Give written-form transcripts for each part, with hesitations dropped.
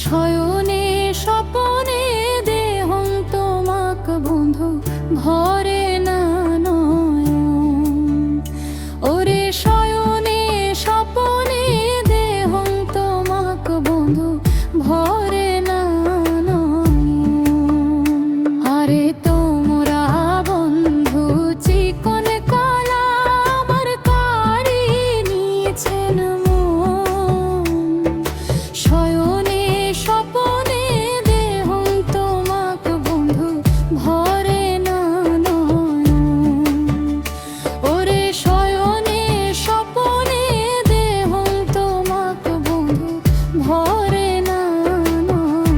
শয়নে স্বপনে দেহং তোমাক বন্ধু ভরে না নয়ন। ওরে শয়নে স্বপনে দেহং তোমাক বন্ধু ভরে না নয়ন। আরে তোমরা বন্ধু চিকন কলা আমার কাড়ি নিয়েছেন মন। শয়নে স্বপনে দেহং তোমাক বন্ধু ভরে না নয়ন। ওরে শয়নে স্বপনে দেহং তোমাক বন্ধু ভরে না নয়ন।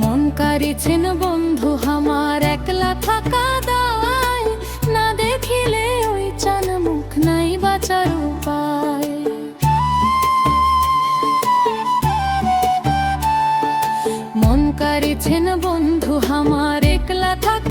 মন কাড়িছেন বন্ধু আমার একলা থাকা দায়, না দেখিলে ওই চান মুখ নাই বাঁচার উপায়। মন কাড়িছেন বন্ধু আমার একলা থাকা